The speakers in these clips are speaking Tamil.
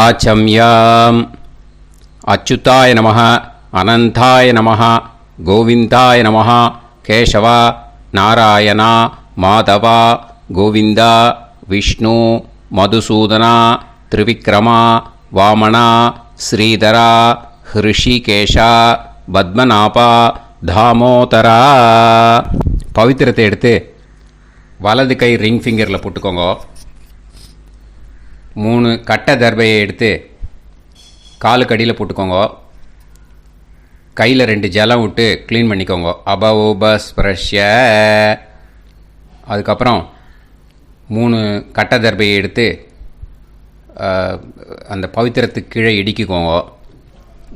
ஆச்சம்யாம். அச்சுதாய நமः, அனந்தாய நமः, கோவிந்தாய நமः, கேசவா, நாராயணா, மாதவா, கோவிந்தா, விஷ்ணு, மதுசூதனா, திரிவிக்ரமா, வாமனா, ஸ்ரீதரா, ஹிருஷிகேஷா, பத்மநாபா, தாமோதரா. பவித்திரத்தை எடுத்து வலது கை ரிங் ஃபிங்கரில் போட்டுக்கோங்க. 3 கட்டை தர்பையை எடுத்து காலுக்கடியில் போட்டுக்கோங்க. கையில் 2 ஜலம் விட்டு க்ளீன் பண்ணிக்கோங்க. அபவோபஸ்பிரஷ்ய. அதுக்கப்புறம் 3 கட்டை தர்பையை எடுத்து அந்த பவித்திரத்துக்கு கீழே இடிக்கிக்கோங்க.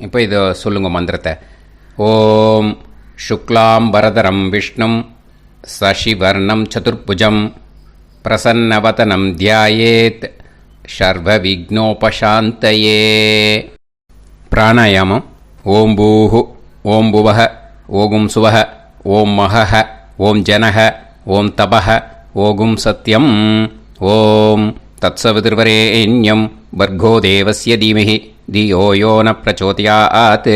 இப்போ இதை சொல்லுங்கள் மந்திரத்தை. ஓம் சுக்லாம் வரதரம் விஷ்ணும் சசிவர்ணம் சதுர்புஜம் பிரசன்னவதனம் தியாயேத் சர்வ விக்னோபசாந்தயே. பிராணாயாமம். ஓம் பூஹு, ஓம் புவஹ, ஓகும் சுவஹ, ஓம் மஹஹ, ஓம் ஜனஹ, ஓம் தபஹ, ஓகும் சத்யம். ஓம் தத்சவிதுர்வரேண்யம் பர்கோ தேவஸ்ய தீமஹி தியோ யோ ந பிரச்சோதயாத்.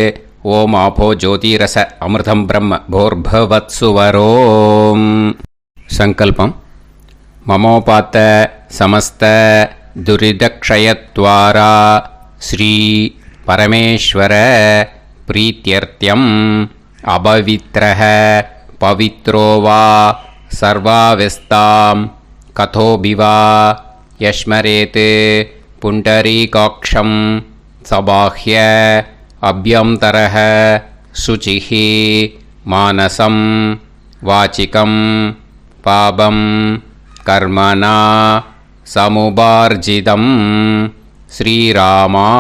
ஓம் ஆபோ ஜோதிரச அமிர்தம் பிரம்ம போர்பவத்சுவரோம். சங்கல்பம். மமோபாத்த சமஸ்த துரிதக்ஷயத்வாரா ஸ்ரீ பரமேஸ்வர பிரீத்யர்த்தியம் அபவித்ரஹ பவித்ரோ வா சர்வாவஸ்தாம் கதோபிவா யஸ்மரேத் புண்டரீகாக்ஷம் சபாஹ்ய அப்யந்தரஹ சுசிஹ மானசம் வாசிகம் பாபம் கர்மணா சமுபார்ஜிதம் ஸ்ரீராமா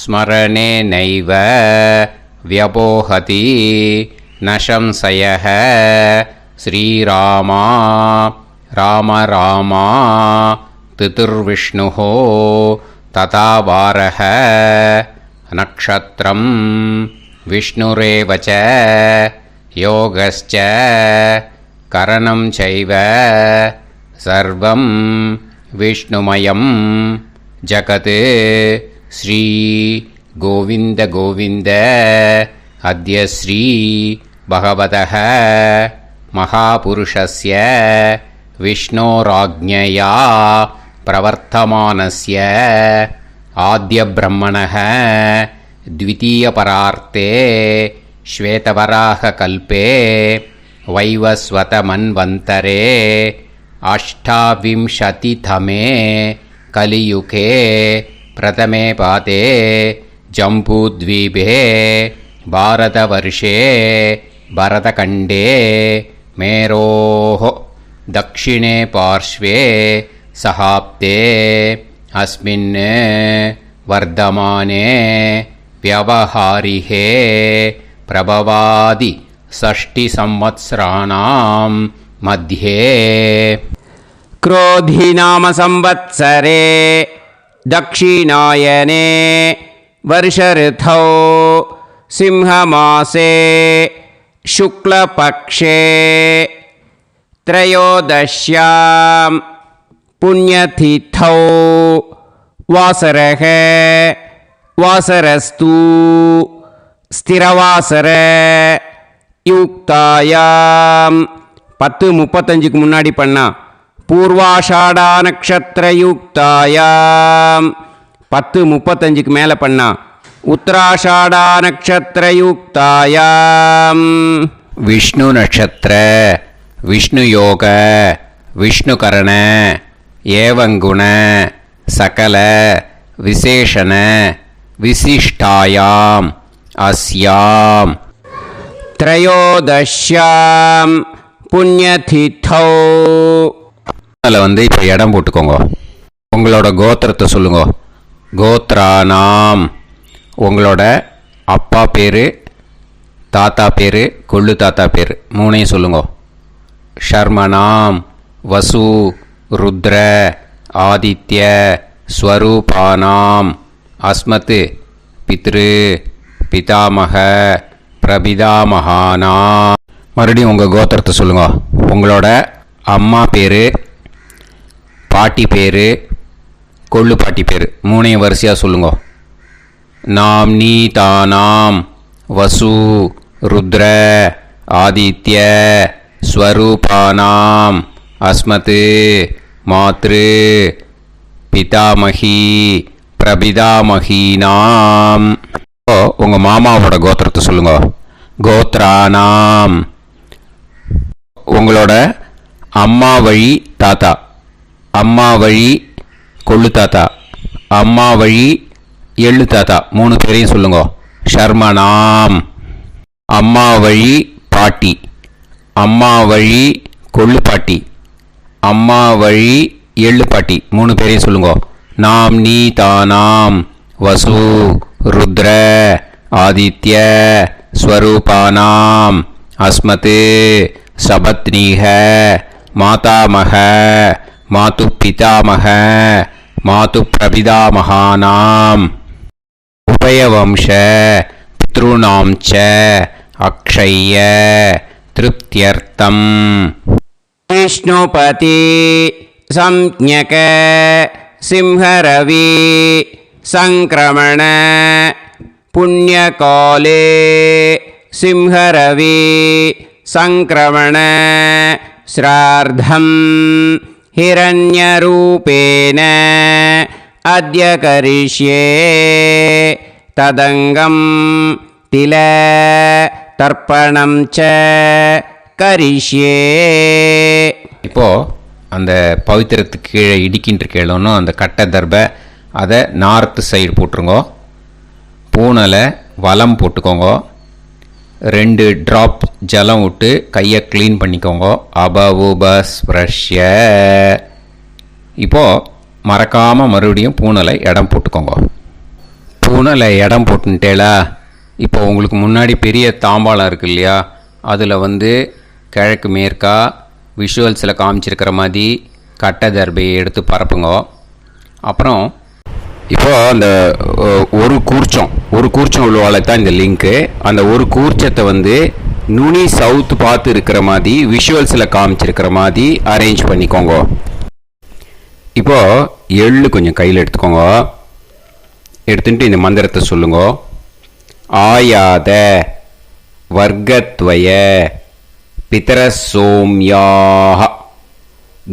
ஸ்மரணேனைவ வ்யபோஹதி ந சம்சயः. ஸ்ரீராமா ராம ராமா திதிர்விஷ்ணுः ததா வாரः. நக்ஷத்ரம் விஷ்ணுரேவ ச யோகஸ்ச கரணம் சைவ சர்வம் விஷ்ணுமயம் ஜகத். ஸ்ரீ கோவிந்த கோவிந்த அத்ய ஸ்ரீ பகவதः மகாபுருஷஸ்ய விஷ்ணோராஜ்ஞயா பிரவர்த்தமானஸ்ய ஆத்ய பிரம்மணः த்விதீயபரார்த்தே ஸ்வேதவராக கல்பே வைவஸ்வத மன்வந்தரே அஷ்டாவிம்சதிதமே கலியுகே பிரதமே பாதே ஜம்பூத்வீபே பாரதவர்ஷே பரதகண்டே மேரோः தக்ஷிணே பார்ஷ்வே சஹாப்தே அஸ்மின் வர்தமானே व्यवहारिहे प्रभवादि 6 संवत्सराणां मध्ये क्रोधिनाम संवत्सरे दक्षिणायने वर्षऋतौ सिंहमासे शुक्लपक्षे त्रयोदश्यां पुण्यतिथौ वासरः வாசரஸ்து ஸ்திரவாசர யுக்தாயாம். 10:35க்கு முன்னாடி பண்ணா பூர்வாஷாடா நக்ஷத்திர யுக்தாயாம். 10:35க்கு மேலே பண்ணா உத்தராஷாடா நக்ஷத்திர யுக்தாயாம். விஷ்ணு நட்சத்திர விஷ்ணு யோக விஷ்ணுகரண ஏவங்குண சகல விசேஷண விசிஷ்டாயாம் அஸ்யாம் த்ரயோதஷ்யாம் புண்ணியதிதௌ. அதில் இப்போ இடம் போட்டுக்கோங்க. உங்களோட கோத்திரத்தை சொல்லுங்க. கோத்ரானாம். உங்களோட அப்பா பேர், தாத்தா பேர், கொள்ளு தாத்தா பேர் 3ஐயும் சொல்லுங்க. ஷர்மனாம் வசு ருத்ர ஆதித்ய ஸ்வரூபானாம் அஸ்மத் பித்ரு பிதாமக பிரபிதாமகானா. மறுபடியும் உங்கள் கோத்திரத்தை சொல்லுங்க. உங்களோட அம்மா பேர், பாட்டி பேர், கொள்ளு பாட்டி பேர். மூணையும் வரிசையாக சொல்லுங்க. நாம் நீ தானாம் வசு ருத்ர ஆதித்ய ஸ்வரூபானாம் அஸ்மத் மாத்ரு பிதாமகி பிரபிதாமகீனாம். உங்கள் மாமாவோட கோத்திரத்தை சொல்லுங்க. கோத்ரானாம். உங்களோட அம்மா வழி தாத்தா, அம்மா வழி கொள்ளு தாத்தா, அம்மா வழி எள்ளு தாத்தா, 3 பேரையும் சொல்லுங்க. ஷர்மனாம். அம்மா வழி பாட்டி, அம்மா வழி கொள்ளு பாட்டி, அம்மா வழி எள்ளு பாட்டி, 3 பேரையும் சொல்லுங்க. நாம் நீ தானாம் வசு ருத்ர ஆதித்ய ஸ்வரூபானாம் அஸ்மத் சபத்னீஹ மாதாமக மாது பிதாமக மாது பிரபிதாமகானாம் உபயவம்ச பித்ருணாம் ச அக்ஷய்ய திருப்தியர்த்தம். விஷ்ணுபதி சம்ஞக சிம்ஹரவி சங்கிரமண புண்ணியகாலே சிம்ஹரவி சங்கிரமண ஸ்ரார்த்தம் ஹிரண்யரூபேன அத்ய கரிஷ்யே ததங்கம் தில தர்ப்பணம் ச கரிஷ்யே. இப்போது அந்த பவித்திரத்துக்கு கீழே இடிக்கின்ற கீழோன்னு அந்த கட்டை தர்பை அதை நார்த்து சைடு போட்டுருங்க. பூனலை வலம் போட்டுக்கோங்க. 2 ட்ராப் ஜலம் விட்டு கையை க்ளீன் பண்ணிக்கோங்க. அபவுபஸ்ப்ரஷ்ய. இப்போது மறக்காமல் மறுபடியும் பூனலை இடம் போட்டுக்கோங்க. பூனலை இடம் போட்டுட்டேலா. இப்போ உங்களுக்கு முன்னாடி பெரிய தாம்பாளம் இருக்குது இல்லையா, அதில் கிழக்கு மேற்கா விஷுவல்ஸில் காமிச்சிருக்கிற மாதிரி கட்டை தர்பையை எடுத்து பரப்புங்க. அப்புறம் இப்போது அந்த ஒரு கூர்ச்சம் உள்ளவாளை தான் இந்த லிங்க்கு. அந்த ஒரு கூர்ச்சத்தை நுனி சவுத்து பார்த்து இருக்கிற மாதிரி விஷுவல்ஸில் காமிச்சிருக்கிற மாதிரி அரேஞ்ச் பண்ணிக்கோங்க. இப்போது எள்ளு கொஞ்சம் கையில் எடுத்துக்கோங்க. எடுத்துட்டு இந்த மந்திரத்தை சொல்லுங்க. ஆயாத வர்க்கத்வய பிதரசோம்யாக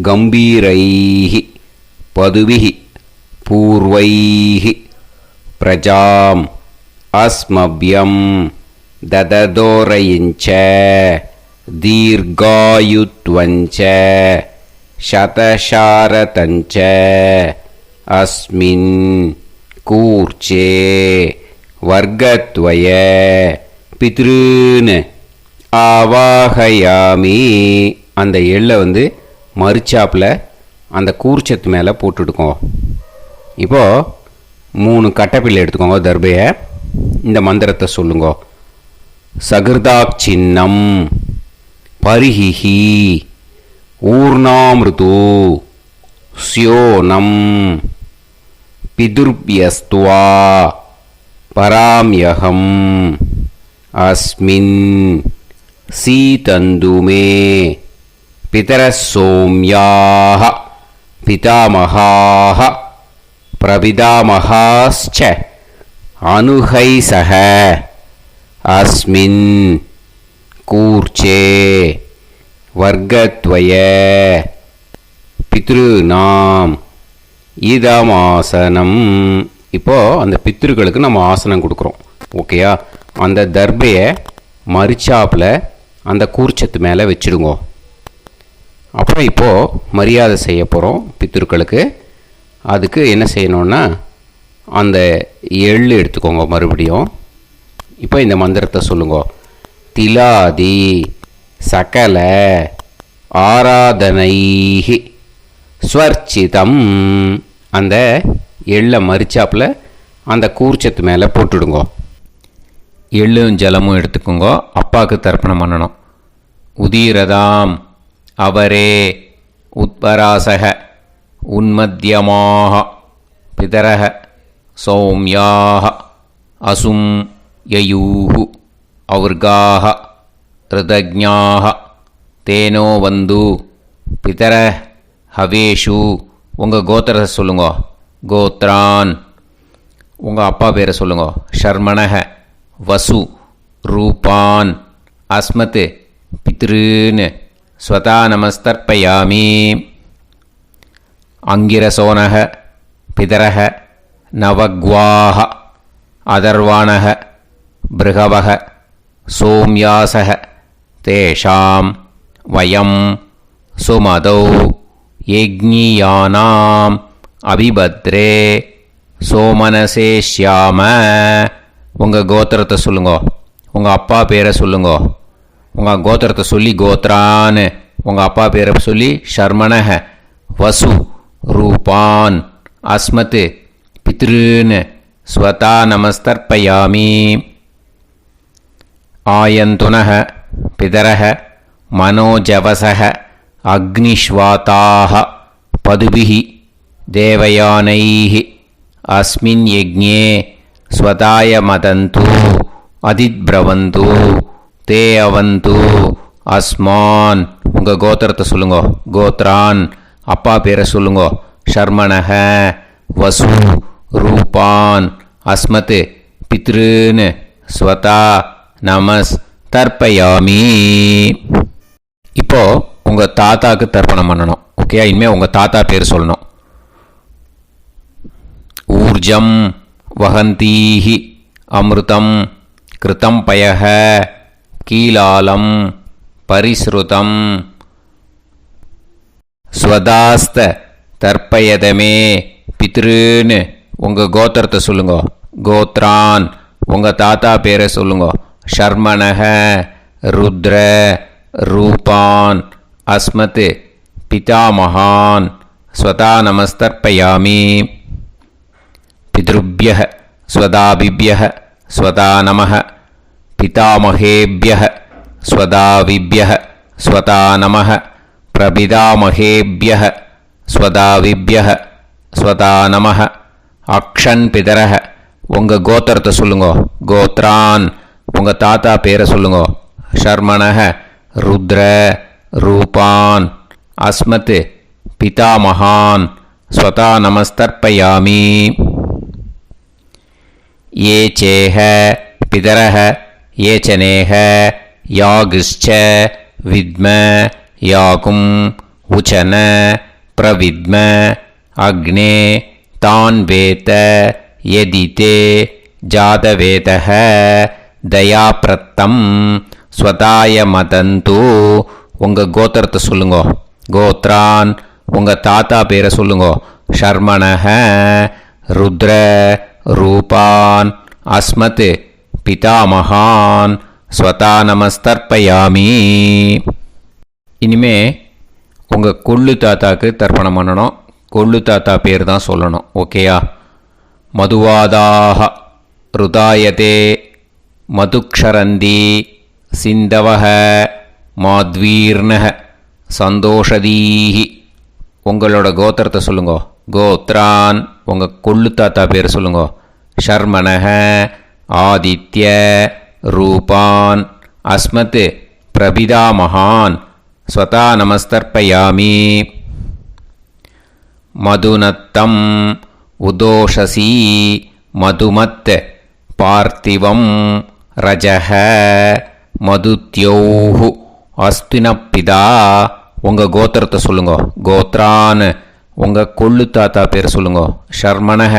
கம்பீரைஹி பதுவிஹி பூர்வைஹி பிரஜாம் அஸ்மவ்யம் தததோரயிஞ்ச தீர்காயுத்வஞ்ச சதசாரதஞ்ச அஸ்மின் கூர்ச்சே வர்க்கத்வய பித்ருன்னு ஆவாகயாமி. அந்த எள்ளை மறுச்சாப்பில் அந்த கூர்ச்சத்து மேலே போட்டுடுக்கோங்க. இப்போது 3 கட்டைப்பிள்ளை எடுத்துக்கோங்க. தர்பையை இந்த மந்திரத்தை சொல்லுங்க. சகிருதாக் சின்னம் பரிஹிஹி ஊர்ணாமிருது ஸ்யோனம் பிதுர்பியஸ்துவா பராம்யகம் அஸ்மின் சீதந்துமே பிதரசோம்யாக பிதாமகாः பிரபிதாமகாஸ்ச அனுகைசக அஸ்மின் கூர்ச்சே வர்க்கத்வய பித்ருநாம் இதமாசனம். இப்போது அந்த பித்ருக்களுக்கு நம்ம ஆசனம் கொடுக்குறோம். ஓகேயா? அந்த தர்பையை மறுச்சாப்பில் அந்த கூர்ச்சத்து மேலே வச்சுடுங்க. அப்புறம் இப்போது மரியாதை செய்ய போகிறோம் பித்ருக்களுக்கு. அதுக்கு என்ன செய்யணுன்னா அந்த எள்ளு எடுத்துக்கோங்க. மறுபடியும் இப்போ இந்த மந்திரத்தை சொல்லுங்க. திலாதி சகல ஆராதனைஹி ஸ்வர்ச்சிதம். அந்த எள்ளை மரிச்சாப்பில் அந்த கூர்ச்சத்து மேலே போட்டுடுங்க. எள்ளும் ஜலமும் எடுத்துக்கோங்க. அப்பாவுக்கு தர்ப்பணம் பண்ணணும். உதீரதாம் அவரே உத்பராசக உன்மத்தியமாக பிதரக சௌமியாக அசும் யயூஹு அவர்காக ரிதஜ்ஞாக தேனோ வந்து பிதர ஹவேஷு. உங்கள் கோத்திரத்தை சொல்லுங்க. கோத்ரான். உங்கள் அப்பா பேரை சொல்லுங்க. ஷர்மணஹ வசு ரூபான் அஸ்மத் பித்ருன்னு ஸ்வதா நமஸ்தர்ப்பயாமி. அங்கிரசோனஹ பிதரஹ நவக்வாஹ அதர்வாணஹ பிருகவஹ சோம்யாசஹ தேஷாம் வயம் சுமதௌ யஜ்ஞியானாம் அபிபத்ரே சோமனசே ஷ்யாம. உங்கள் கோத்திரத்தை சொல்லுங்க. உங்கள் அப்பா பேரை சொல்லுங்க. உங்கள் கோத்திரத்தை சொல்லி கோத்ரான்னு உங்கள் அப்பா பேரை சொல்லி ஷர்மணஹ வசு ரூபான் அஸ்மத் பித்ருன்னு ஸ்வதா நமஸ்தர்ப்பயாமி. ஆயந்துனஹ பிதரஹ மனோஜவசஹ அக்னிஷ்வாதாஹ பதுபிஹி தேவயானைஹி அஸ்மின் யஜ்ஞே ஸ்வதாய மதந்து அதித்ப்ரவந்து தே அவந்து அஸ்மான். உங்கள் கோத்திரத்தை சொல்லுங்க. கோத்ரான் அப்பா பேரை சொல்லுங்க. ஷர்மணஹ வசு ரூபான் அஸ்மத் பித்ருன்னு ஸ்வதா நமஸ் தர்ப்பயாமி. இப்போ உங்கள் தாத்தாக்கு தர்ப்பணம் பண்ணணும். ஓகே, இனிமேல் உங்கள் தாத்தா பேர் சொல்லணும். ஊர்ஜம் வஹந்தீஹி அமிர்தம் கிருதம் பயஹ கீலாலம் பரிஸ்ருதம் ஸ்வதாஸ்த தர்ப்பயதமே பித்ருன்னு உங்கள் கோத்திரத்தை சொல்லுங்க. கோத்ரான் உங்கள் தாத்தா பேரை சொல்லுங்க. ஷர்மணஹ ருத்ர ரூபான் அஸ்மத் பிதாமகான் ஸ்வதா நமஸ்தர்ப்பயாமி. பித்ருப்யஹ ஸ்வதாபிப்யஹ ஸ்வதா நமஹ பிதாமகேப்யஹ ஸ்வதாவிப்யஹ ஸ்வதா நமஹ பிரபிதாமகேப்யஹ ஸ்வதாவிப்யஹ ஸ்வதா நமஹ. அக்ஷன் பிதரஹ உங்கள் கோத்திரத்தை சொல்லுங்க. கோத்ரான் உங்கள் தாத்தா பேரை சொல்லுங்க. ஷர்மணஹ ருத்ர ரூபான் அஸ்மத் பிதாமகான் ஸ்வதா நமஸ்தர்ப்பயாமி. ये चेह पितरः ये च नेह यागश्च विद्म याकुं उचन प्रविद्म अग्ने तान् वेत यदिते जातवेतः दयाप्रत्तं स्वताय मदन्तु. உங்கள் கோத்திரத்தை சொல்லுங்க. கோத்ரான் உங்கள் தாத்தா பேரை சொல்லுங்க. ஷர்மணஹ ருத்ர ரூபான் அஸ்மத் பிதாமகான் ஸ்வதா நமஸ்தர்ப்பயாமி. இனிமே உங்கள் கொள்ளு தாத்தாக்கு தர்ப்பணம் பண்ணணும். கொள்ளு தாத்தா பேர் தான் சொல்லணும். ஓகேயா? மதுவாதாக ருதாயதே மதுக்ஷரந்தி சிந்தவஹ மாத்வீர்ணஹ சந்தோஷதீஹி. உங்களோட கோத்திரத்தை சொல்லுங்க. கோத்ரான் உங்கள் கொள்ளு தாத்தா பேர் சொல்லுங்க. ஷர்மணஹ ஆதித்ய ரூபான் அஸ்மத் பிரபிதாமகான் ஸ்வதா நமஸ்தர்ப்பயாமி. மதுநத்தம் உதோஷசி மதுமத் பார்த்திவம் ரஜஹ மதுத்யோஹு அஸ்தினப்பிதா. உங்கள் கோத்திரத்தை சொல்லுங்க. கோத்ரான் உங்கள் கொள்ளு தாத்தா பேர் சொல்லுங்க. ஷர்மணஹ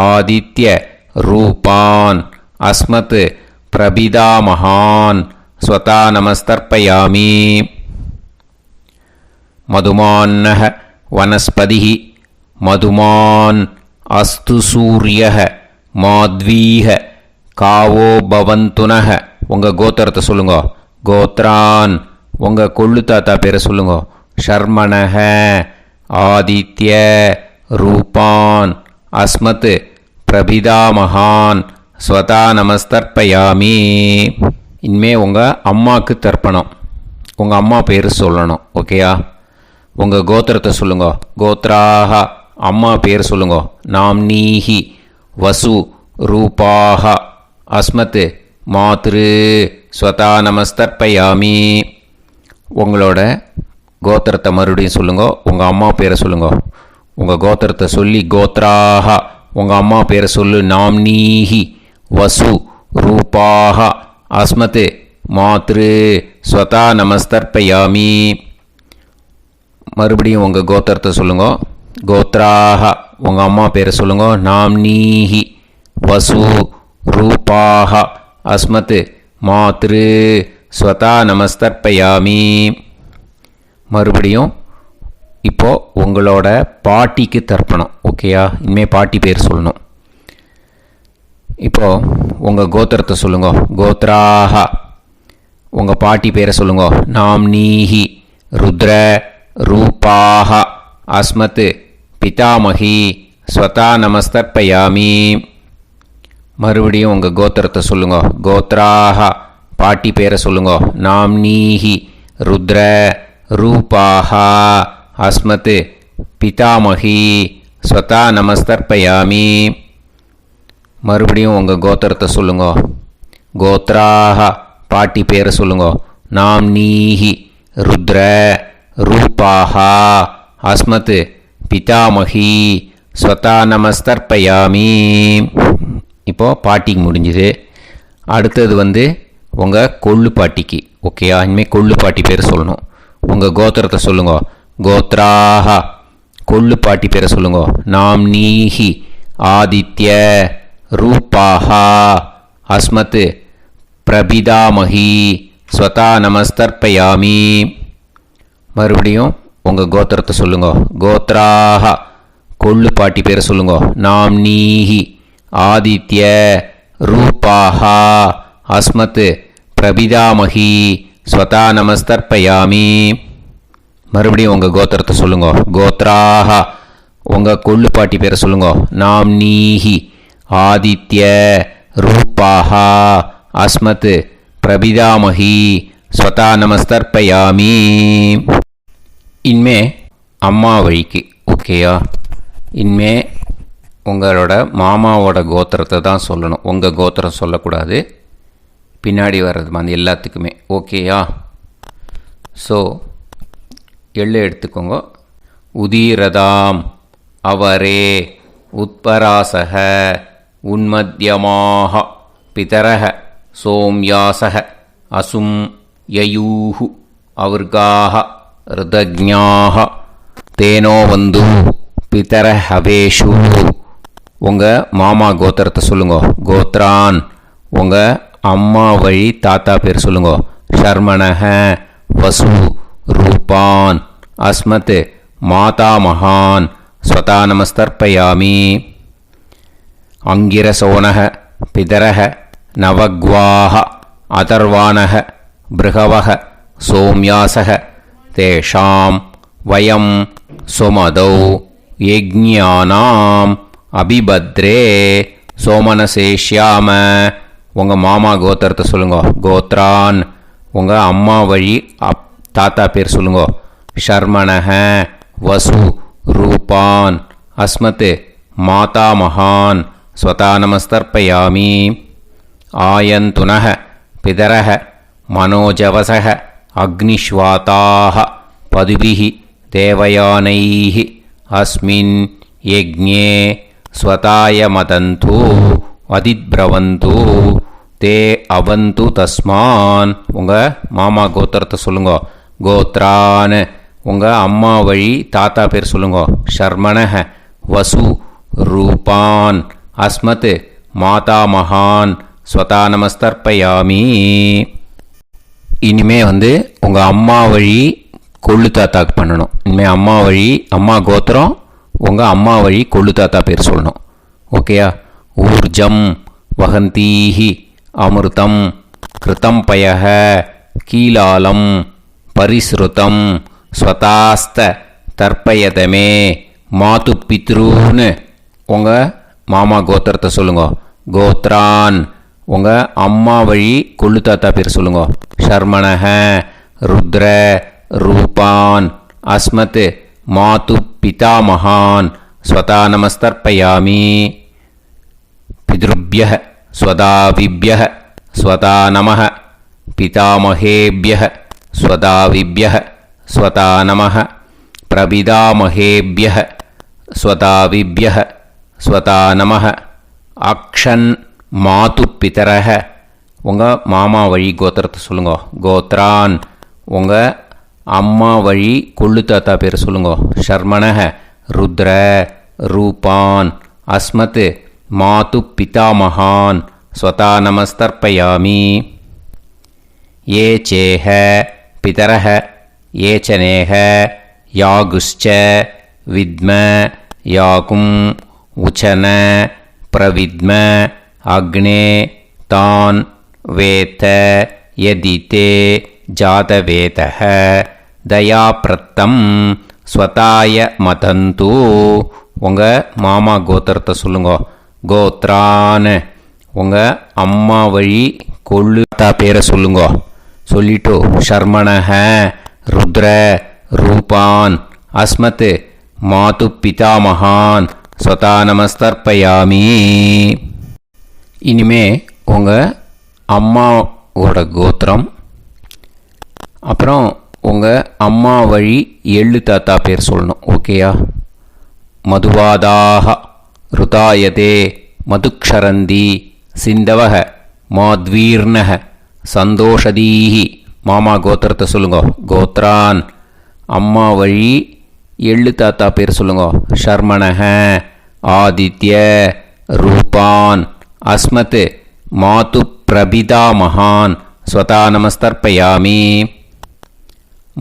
ஆதித்ய ரூபான் அஸ்மத் பிரபிதாமகான் ஸ்வதா நமஸ்தர்ப்பயாமி. மதுமான்னஹ வனஸ்பதிஹி மதுமான் அஸ்து சூரியஹ மாத்வீஹ காவோ பவந்துனஹ. உங்கள் கோத்திரத்தை சொல்லுங்க. கோத்ரான் உங்கள் கொள்ளு தாத்தா பேரை சொல்லுங்க. ஷர்மணஹ ஆதித்ய ரூபான் அஸ்மத் பிரபிதாமகான் ஸ்வதா நமஸ்தர்ப்பயாமி. இனிமே உங்கள் அம்மாவுக்கு தர்ப்பணம். உங்கள் அம்மா பேர் சொல்லணும். ஓகேயா? உங்கள் கோத்திரத்தை சொல்லுங்க. கோத்ராக அம்மா பேர் சொல்லுங்க. நாம்னீஹி வசு ரூபாக அஸ்மத் மாத்ரு ஸ்வதா நமஸ்தர்ப்பயாமி. உங்களோட கோத்திரத்தை மறுபடியும் சொல்லுங்க. உங்கள் அம்மா பேரை சொல்லுங்க. உங்கள் கோத்திரத்தை சொல்லி கோத்ராக உங்கள் அம்மா பேரை சொல்லு. நாம்னீஹி வசு ரூபாக அஸ்மத் மாத்ரு ஸ்வதா நமஸ்தர்ப்பயாமி. மறுபடியும் உங்கள் கோத்திரத்தை சொல்லுங்க. கோத்ராக உங்கள் அம்மா பேரை சொல்லுங்க. நாம்னீஹி வசு ரூபாக அஸ்மத் மாத்ரு ஸ்வதா நமஸ்தர்ப்பயாமி. மறுபடியும் இப்போது உங்களோட பாட்டிக்கு தர்ப்பணம். ஓகேயா? இனிமேல் பாட்டி பேர் சொல்லணும். இப்போது உங்கள் கோத்திரத்தை சொல்லுங்க. கோத்ராக உங்கள் பாட்டி பேரை சொல்லுங்க. நாம்னீஹி ருத்ர ரூபாக அஸ்மத் பிதாமகி ஸ்வதா நமஸ்தர்ப்பயாமி. மறுபடியும் உங்கள் கோத்திரத்தை சொல்லுங்க. கோத்ராக பாட்டி பேரை சொல்லுங்க. நாம்னீஹி ருத்ர ரூபாக அஸ்மத் பிதாமகி ஸ்வதா நமஸ்தர்ப்பயாமி. மறுபடியும் உங்கள் கோத்திரத்தை சொல்லுங்க. கோத்ராக பாட்டி பேரை சொல்லுங்க. நாம்னீஹி ருத்ர ரூபாக அஸ்மத் பிதாமகி ஸ்வதா நமஸ்தர்ப்பயாமி. இப்போது பாட்டிக்கு முடிஞ்சுது. அடுத்தது உங்கள் கொள்ளு பாட்டிக்கு. ஓகேயா? இனிமேல் கொள்ளு பாட்டி பேர் சொல்லணும். உங்கள் கோத்திரத்தை சொல்லுங்க. கோத்ராக கொள்ளு பாட்டி பேரை சொல்லுங்க. நாம்னீஹி ஆதித்ய ரூபாக அஸ்மத் பிரபிதாமகி ஸ்வதா நமஸ்தர்ப்பயாமி. மறுபடியும் உங்கள் கோத்திரத்தை சொல்லுங்க. கோத்ராக கொள்ளு பாட்டி பேரை சொல்லுங்க. நாம்னீஹி ஆதித்ய ரூபாக அஸ்மத் பிரபிதாமகி ஸ்வதா நமஸ்தர்ப்பயாமி. மறுபடியும் உங்கள் கோத்திரத்தை சொல்லுங்க. கோத்ராக உங்கள் கொள்ளு பாட்டி பேரை சொல்லுங்க. நாம்னீஹி ஆதித்ய ரூபாக அஸ்மத் பிரபிதாமகி ஸ்வதா நமஸ்தர்ப்பயாமி. இனிமே அம்மா வழிக்கு. ஓகேயா? இனிமே உங்களோட மாமாவோட கோத்திரத்தை தான் சொல்லணும். உங்கள் கோத்திரம் சொல்லக்கூடாது. பின்னாடி வர்றது எல்லாத்துக்குமே. ஓகேயா? ஸோ எள்ளு எடுத்துக்கோங்க. உதீரதாம் அவரே உத்பராசக உன்மத்யமாக பிதரக சோம்யாசக அசும் யயூஹு அவர்காக ருதஜ்ஞாக தேனோ வந்து பிதர ஹவேஷு. உங்கள் மாமா கோத்திரத்தை சொல்லுங்க. கோத்ரான் உங்கள் அம்மா வழி தாத்தா பேர் சொல்லுங்க. ஷர்மணக வசு ரூபான் அஸ்மத் மாதாமகான் ஸ்வதா நமஸ்தர்ப்பயாமி. அங்கிரசோனக பிதரக நவக்வாக அதர்வானக பிருகவக சோம்யாசக தேஷாம் வயம் சுமதௌ யஜ்ஞானாம் அபிபத்ரே சோமனசேஷ்யாம. உங்கள் மாமா கோத்திரத்தை சொல்லுங்க. கோத்ரான் உங்கள் அம்மா வழி தாத்தா பேர் சொல்லுங்க. ஷர்மணக வசு ரூபான் அஸ்மத் மாதாமகான் ஸ்வதா நமஸ்தர்ப்பயாமி. ஆயந்துனக பிதரக மனோஜவசக அக்னிஷ்வாதாக பதுபிஹி தேவயானைஹி அஸ்மின் யஜ்ஞே ஸ்வதாய மதந்து அதிப்ரவந்து தே அவந்து தஸ்மான். உங்கள் மாமா கோத்திரத்தை சொல்லுங்க. கோத்ரான் உங்கள் அம்மா வழி தாத்தா பேர் சொல்லுங்க. ஷர்மணக வசு ரூபான் அஸ்மத் மாதாமகான் ஸ்வதா நமஸ்தர்ப்பயாமி. இனிமே உங்கள் அம்மா வழி கொள்ளு தாத்தாக்கு பண்ணணும். இனிமேல் அம்மா வழி அம்மா கோத்திரம் உங்கள் அம்மா வழி கொள்ளு தாத்தா பேர் சொல்லணும். ஓகேயா? ஊர்ஜம் வகந்தீஹி அமிர்தம் கிருதம் பயக கீலாலம் பரிஸ்ருதம் ஸ்வதாஸ்த தர்ப்பயதமே மாது பித்ரூன்னு. உங்கள் மாமா கோத்திரத்தை சொல்லுங்க. கோத்ரான் உங்கள் அம்மா வழி கொள்ளு தாத்தா பேர் சொல்லுங்க. ஷர்மணக ருத்ர ரூபான் அஸ்மத் மாது பிதாமகான் ஸ்வதா நமஸ்தர்ப்பயாமி. பித்ருப்யः ஸ்வதாவிப்யः ஸ்வதா நமः பிதாமகேப்யः ஸ்வதாவிப்யः ஸ்வதா நமः பிரபிதாமகேப்யः ஸ்வதாவிப்யஹ ஸ்வதா நமஹ. அக்ஷன் மாது பிதரஹ. உங்கள் மாமா வழி கோத்திரத்தை சொல்லுங்க. கோத்ரான் உங்கள் அம்மா வழி கொள்ளு தாத்தா பேர் சொல்லுங்க. ஷர்மணஹ ருத்ர ரூபான். அஸ்மத் மாது பிதாமகான் ஸ்வதா நமஸ்தர்ப்பயாமி. ये चेह पितरः ये च नेह यागुश्च विद्म याकुम् उचन प्रविद्म अग्ने तान् वेत यदिते जातवेतः दयाप्रत्तं स्वताय मतन्तु. உங்கள் மாமா கோத்திரத்தை சொல்லுங்க. கோத்ரான் உங்கள் அம்மா வழி கொள்ளு தாத்தா பேரை சொல்லுங்க. சொல்லிட்டு ஷர்மணஹ ருத்ர ரூபான் அஸ்மத் மாது பிதாமகான் ஸ்வதா நமஸ்தர்ப்பயாமி. இனிமே உங்கள் அம்மாவோட கோத்திரம், அப்புறம் உங்கள் அம்மா வழி எள்ளு தாத்தா பேர் சொல்லணும். ஓகேயா? மதுவாதாக ருதாயதே மதுக்ஷரந்தி சிந்தவக மாத்வீர்ணக சந்தோஷதீஹி. மாமா கோத்திரத்தை சொல்லுங்க. கோத்ரான் அம்மா வழி எள்ளு தாத்தா பேர் சொல்லுங்க. ஷர்மணஹ ஆதித்ய ரூபான் அஸ்மத் மாது பிரபிதா மகான் ஸ்வதா நமஸ்தர்ப்பயாமி.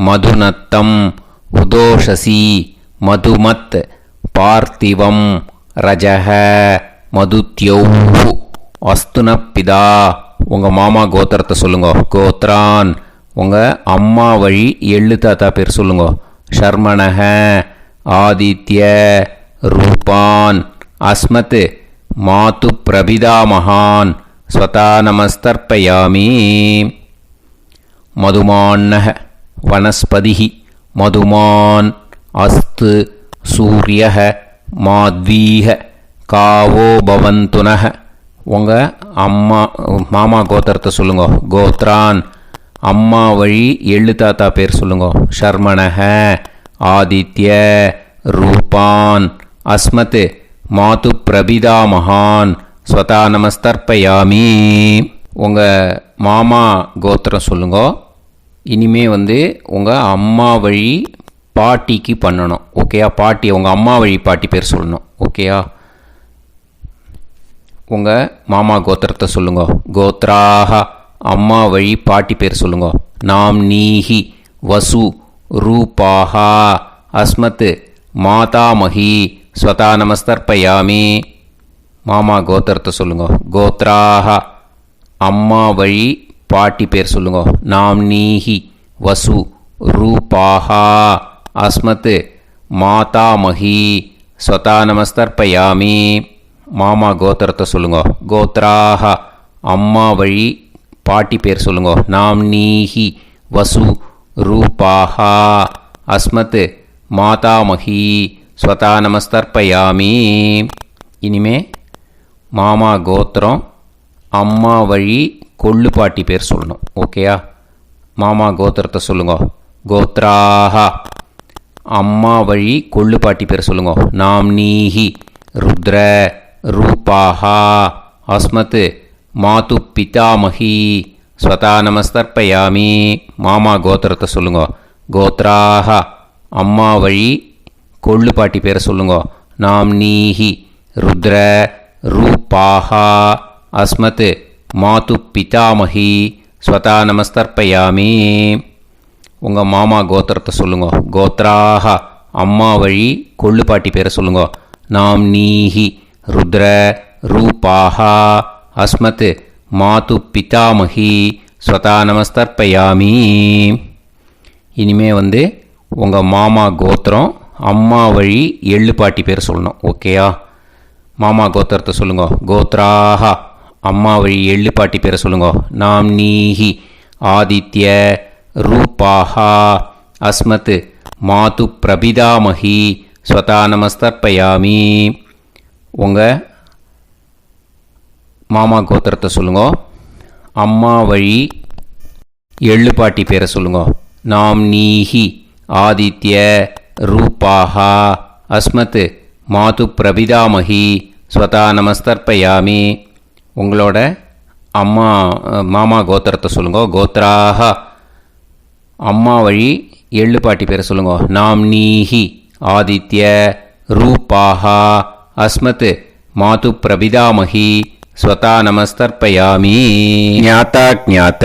மதுநத்தம் உதோஷசி மதுமத் பார்த்திவம் ரஜஹ மதுத்யௌஹு அஸ்துனப்பிதா. உங்கள் மாமா கோத்திரத்தை சொல்லுங்க. கோத்ரான் உங்கள் அம்மா வழி எள்ளு தாத்தா பேர் சொல்லுங்க. ஷர்மணஹ ஆதித்ய ரூபான் அஸ்மத் மாது பிரபிதா மகான் ஸ்வதா நமஸ்தர்ப்பயாமி. மதுமான்னஹ வனஸ்பதிஹி மதுமான் அஸ்து சூரியஹ மாத்வீஹ காவோ பவந்துனஹ. உங்கள் மாமா கோத்திரத்தை சொல்லுங்க. கோத்ரான் அம்மா வழி எள்ளு தாத்தா பேர் சொல்லுங்க. ஷர்மணஹ ஆதித்ய ரூபான் அஸ்மத் மாது பிரபிதா மகான் ஸ்வதா நமஸ்தர்ப்பயாமி. உங்கள் மாமா கோத்திரம் சொல்லுங்க. இனிமே உங்கள் அம்மா வழி பாட்டிக்கு பண்ணணும். ஓகேயா? பாட்டி உங்கள் அம்மா வழி பாட்டி பேர் சொல்லணும். ஓகேயா? உங்கள் மாமா கோத்திரத்தை சொல்லுங்க. கோத்ராக அம்மா வழி பாட்டி பேர் சொல்லுங்க. நாம் நீஹி வசு ரூபாஹா அஸ்மத் மாதாமஹி ஸ்வதா நமஸ்தர்ப்பயாமி. மாமா கோத்திரத்தை சொல்லுங்க. கோத்ராக அம்மா வழி பாட்டி பேர் சொல்லுங்க. நாம் நீஹி வசு ரூபாஹா அஸ்மத் மாதாமஹி ஸ்வதா நமஸ்தர்ப்பயாமி. மாமா கோத்திரத்தை சொல்லுங்க. கோத்ராக அம்மா வழி பாட்டி பேர் சொல்லுங்க. நாம் நீஹி வசு ரூபாஹா அஸ்மத் மாதாமஹி ஸ்வதா நமஸ்தர்ப்பயாமி. இனிமே மாமா கோத்திரம் அம்மா வழி கொள்ளு பாட்டி பேர் சொல்லணும். ஓகேயா? மாமா கோத்திரத்தை சொல்லுங்க. கோத்ராக அம்மா வழி கொள்ளு பாட்டி பேர் சொல்லுங்க. நாம் நீஹி ருத்ர ரூபாஹா அஸ்மத் மாது பிதாமஹி ஸ்வதா நமஸ்தர்ப்பயாமி. மாமா கோத்திரத்தை சொல்லுங்க. கோத்ராக அம்மா வழி கொள்ளு பாட்டி பேரை சொல்லுங்க. நாம் நீஹி ருத்ர ரூபாஹா அஸ்மத் மாது பிதாமஹி ஸ்வதா நமஸ்தர்ப்பயாமி. உங்கள் மாமா கோத்திரத்தை சொல்லுங்க. கோத்ராக அம்மா வழி கொள்ளு பாட்டி பேரை சொல்லுங்க. நாம் நீஹி ருத்ர ரூபாஹா அஸ்மத் மாது பிதாமஹி ஸ்வதா நமஸ்தர்ப்பயாமி. இனிமே உங்கள் மாமா கோத்திரம் அம்மா வழி எள்ளு பாட்டி பேர் சொல்லணும். ஓகேயா? மாமா கோத்திரத்தை சொல்லுங்க. கோத்ராக அம்மா வழி எள்ளு பாட்டி பேரை சொல்லுங்க. நாம் நீஹி ஆதித்ய ரூபாஹா அஸ்மத் மாது பிரபிதாமஹி ஸ்வதா நமஸ்தர்ப்பயாமி. உங்கள் மாமா கோத்திரத்தை சொல்லுங்க. அம்மா வழி எள்ளு பாட்டி பேரை சொல்லுங்க. நாம் நீஹி ஆதித்ய ரூபாஹா அஸ்மத் மாது பிரபிதாமகி ஸ்வதா நமஸ்தர்ப்பயாமி. உங்களோட அம்மா மாமா கோத்திரத்தை சொல்லுங்க. கோத்ராக அம்மா வழி எள்ளு பாட்டி பேரை சொல்லுங்க. நாம்னீஹி ஆதித்ய ரூபாக அஸ்மத் மாது பிரபிதாமகி ஸ்வதா நமஸ்தர்ப்பயாமி. ஞாதா ஞாத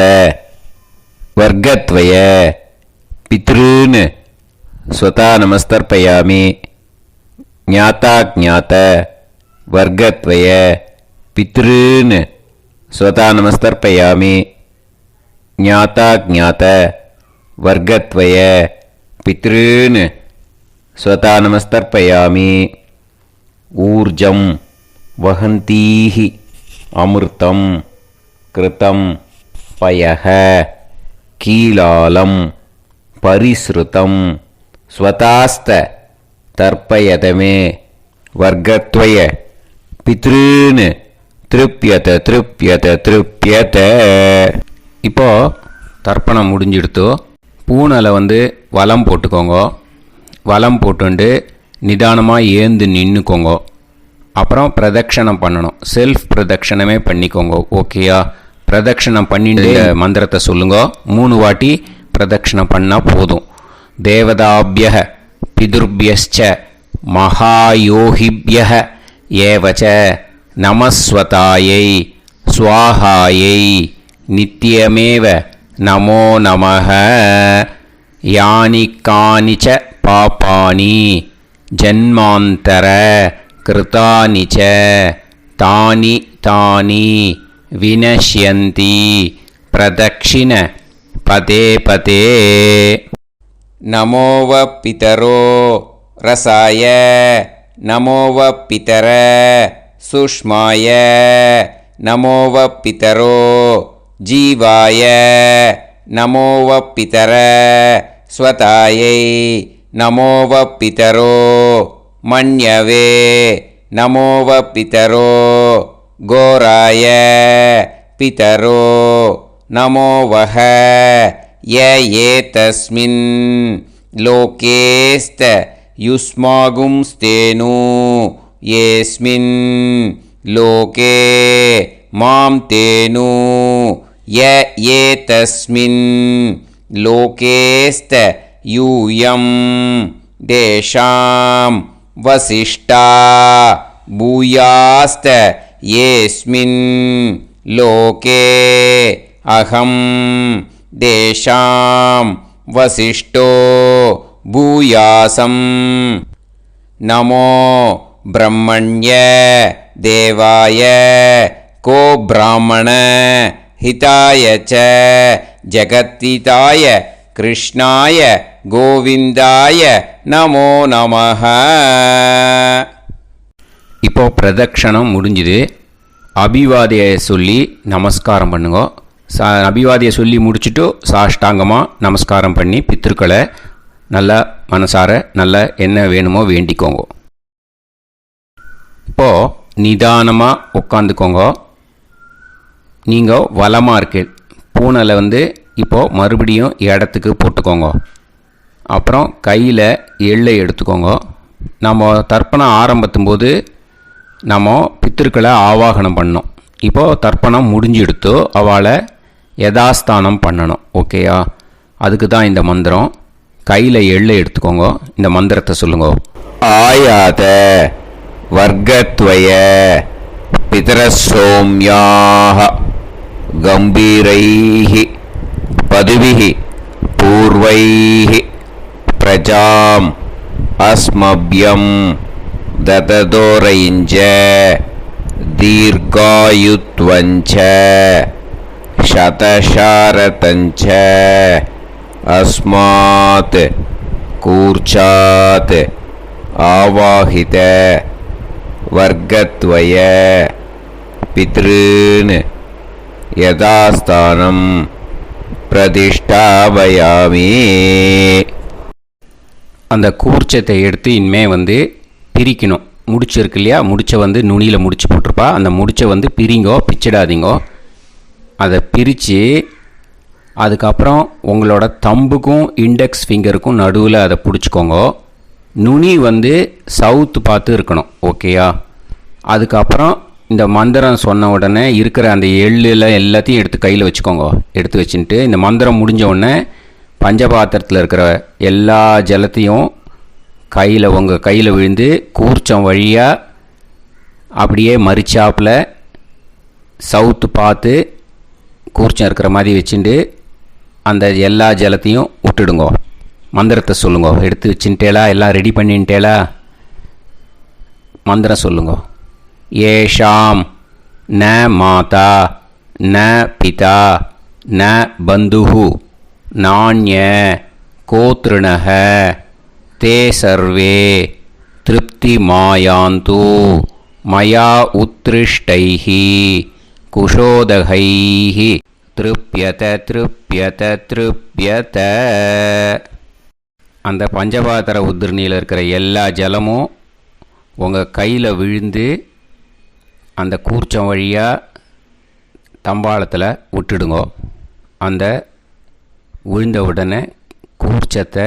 வர்க்கத்வய பித்ருன் ஸ்வதா நமஸ்தர்ப்பயாமி. ஞாதா ஞாத வர்க்கத்வய பித்ருன் ஸ்வதா நமஸ்தர்ப்பயாமி. ஞாதா ஞாத வர்க்கத்வய பித்ருன் ஸ்வதா நமஸ்தர்ப்பயாமி. ஊர்ஜம் வஹந்தீஹி அமிர்தம் கிருதம் பயஹ கீலாலம் பரிஸ்ருதம் ஸ்வதாஸ்த தர்ப்பயதமே. வர்க்கத்வய பித்ருன் திருப்யத திருப்யத திருப்யத. இப்போது தர்ப்பணம் முடிஞ்சிடுத்தோ பூனலை வலம் போட்டுக்கோங்க. வலம் போட்டுண்டு நிதானமாக ஏந்து நின்றுக்கோங்க. அப்புறம் பிரதட்சணம் பண்ணணும். செல்ஃப் பிரதட்சணமே பண்ணிக்கோங்க. ஓகேயா? பிரதட்சணம் பண்ணிட்டு மந்திரத்தை சொல்லுங்க. 3 வாட்டி பிரதட்சணம் பண்ணால் போதும். தேவதாபிய பிதுர்பியச்ச மகாயோகிபிய ஏவச்ச நமஸ்வதாயை ஸ்வாஹாயை நித்யமேவ நமோ நமஹ. யானி கானிச்ச பாபானி ஜன்மாந்தர கிருதானி ச தானி தானி வினஷ்யந்தி பிரதக்ஷிண பதே பதே. நமோவ பிதரோ ரசாய நமோவ பிதர சுஷ்மாய நமோவ பிதரோ ஜீவாய நமோவ பிதர ஸ்வதாயை நமோவ பிதரோ மன்யவே நமோவ பிதரோ கோராய பிதரோ நமோவஹ. ய ஏதஸ்மின் லோகேஸ்த யுஸ்மாகும்ஸ்தேனு ஏஸ்மின் லோகே மாம் தேனு. ய ஏதஸ்மின் லோகேஸ்த யூயம் தேஷாம் வசிஷ்டா பூயாஸ்த ஏஸ்மின் லோகே அகம் தேஷாம் வசிஷ்டோ பூயாசம். நமோ பிரம்மண்ய தேவாய கோ பிராமண ஹிதாய ச ஜகத்ஹிதாய கிருஷ்ணாய கோவிந்தாய நமோ நமஹ. இப்போ பிரதட்சணம் முடிஞ்சுது. அபிவாதியை சொல்லி நமஸ்காரம் பண்ணுங்க. அபிவாதியை சொல்லி முடிச்சுட்டு சாஷ்டாங்கமாக நமஸ்காரம் பண்ணி பித்ருக்களை நல்லா மனசார நல்லா என்ன வேணுமோ வேண்டிக்கோங்க. இப்போது நிதானமாக உட்காந்துக்கோங்க. நீங்கள் வலமாக இருக்கு பூனலை இப்போது மறுபடியும் இடத்துக்கு போட்டுக்கோங்க. அப்புறம் கையில் எள்ளை எடுத்துக்கோங்க. நம்ம தர்ப்பணம் ஆரம்பித்தும்போது நம்ம பித்திருக்களை ஆவாகனம் பண்ணோம். இப்போது தர்ப்பணம் முடிஞ்செடுத்து அவளை யதாஸ்தானம் பண்ணணும். ஓகேயா? அதுக்கு தான் இந்த மந்திரம். கையில் எள்ளை எடுத்துக்கோங்க. இந்த மந்திரத்தை சொல்லுங்க. ஆயாத வர்க்கத்வய பிதரசோம்யாஹ கம்பீரைஹி பதுவிஹி பூர்வைஹி பிரஜாம் அஸ்மப்யம் தததோரைஞ்ச தீர்காயுத்வஞ்ச சதசாரதஞ்ச அஸ்மாத் கூர்ச்சாத் ஆவாஹித வர்க்கத்வய பித்ருன் யதாஸ்தானம் பிரதிஷ்டாபயாமி. அந்த கூர்ச்சத்தை எடுத்து இனிமே பிரிக்கணும். முடிச்சு இருக்கு இல்லையா? முடிச்சை நுனியில் முடிச்சு போட்டிருப்பா. அந்த முடிச்சை பிரிங்கோ, பிச்சிடாதீங்கோ. அதை பிரித்து அதுக்கப்புறம் உங்களோட தம்புக்கும் இண்டெக்ஸ் ஃபிங்கருக்கும் நடுவில் அதை பிடிச்சிக்கோங்க. நுனி வந்து சவுத்து பார்த்து இருக்கணும். ஓகேயா? அதுக்கப்புறம் இந்த மந்திரம் சொன்ன உடனே இருக்கிற அந்த எள்ளில் எல்லாத்தையும் எடுத்து கையில் வச்சுக்கோங்க. எடுத்து வச்சுட்டு இந்த மந்திரம் முடிஞ்ச உடனே பஞ்சபாத்திரத்தில் இருக்கிற எல்லா ஜலத்தையும் உங்கள் கையில் விழுந்து கூர்ச்சம் வழியாக அப்படியே மறிச்சாப்பில் சவுத்து பார்த்து கூர்ச்சம் இருக்கிற மாதிரி வச்சுட்டு அந்த எல்லா ஜலத்தையும் விட்டுடுங்க. மந்திரத்தை சொல்லுங்க. எடுத்து வச்சுட்டேலா? எல்லாம் ரெடி பண்ணிட்டேலா? மந்திரம் சொல்லுங்க. ஏஷாம் ந மாதா ந பிதா ந பந்துஹு நாண்ய கோத்ருணஹ தே சர்வே திருப்தி மாயாந்து மயா உத்ருஷ்டைஹி குஷோதகைஹி திருப்யத திருப்யத திருப்யத. அந்த பஞ்சபாத்திர உதிரணியில் இருக்கிற எல்லா ஜலமும் உங்கள் கையில் விழுந்து அந்த கூர்ச்சம் வழியாக தம்பாளத்தில் விட்டுடுங்க. அந்த விழுந்த உடனே கூர்ச்சத்தை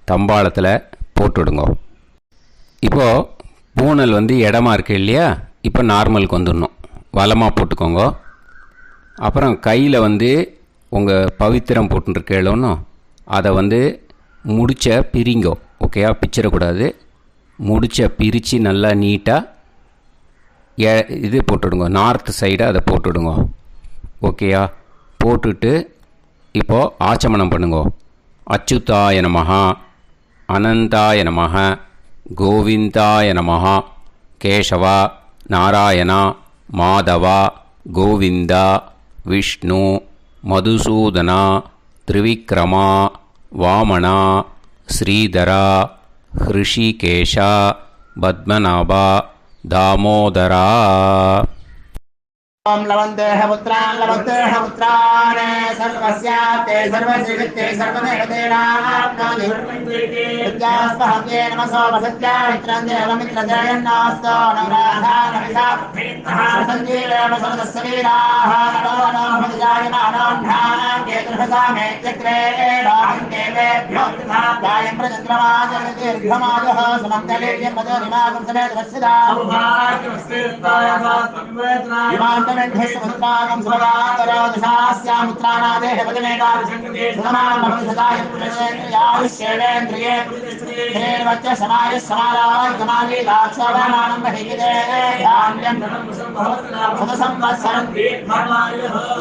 தம்பாளத்தில் போட்டுவிடுங்க. இப்போது பூனல் வந்து இடமா இருக்குது இல்லையா? இப்போ நார்மலுக்கு வந்துடணும். வலமாக போட்டுக்கோங்க. அப்புறம் கையில் வந்து உங்கள் பவித்திரம் போட்டுருக்கேளோன்னு அதை வந்து முடிச்ச பிரிங்கோ. ஓகேயா? பிச்சிடக்கூடாது. முடிச்ச பிரித்து நல்லா நீட்டாக இது போட்டுடுங்க. நார்த் சைடு அதை போட்டுடுங்க. ஓகேயா? போட்டுட்டு இப்போது ஆச்சமனம் பண்ணுங்க. அச்சுதாய நமஹ அனந்தாய நமஹ கோவிந்தாய நமஹ கேசவா நாராயணா மாதவா கோவிந்தா விஷ்ணு மதுசூதனா திரிவிக்ரமா வாமனா ஸ்ரீதரா ஹிருஷிகேஷா பத்மநாபா தாமோதரா. ओम लवन्तेह पुत्रान् लवन्तेह पुत्रान् सर्वस्याप्ते सर्वसिद्धे सर्वदेवतेनाप्नोति विद्यास्पहते नमसो वसत्या मित्रं देवमित्रजयन्नास्तो नवराधानविषाभीतः सञ्जीवेम सर्वस्वीराः नमो भजायमानोऽन्धानां केतुर्भसामे चक्रे देवेभ्यो गायं प्रचन्द्रमाजगदीर्घमाजः समन्तलेयं मदोनिमागं समेत वत्सदा विमानमेध्यस्वत्रागं सुभगान्तरोदशास्यामुत्रानादेह पदमेकाविशङ्कते सुधमानभविषदाय पुरुषेन्द्रियाविश्येवेन्द्रिये हेर्वच्च समायः समाराय कमाली दाक्षाभामानं बहिगिदे धान्यं सुदसंवत्सरं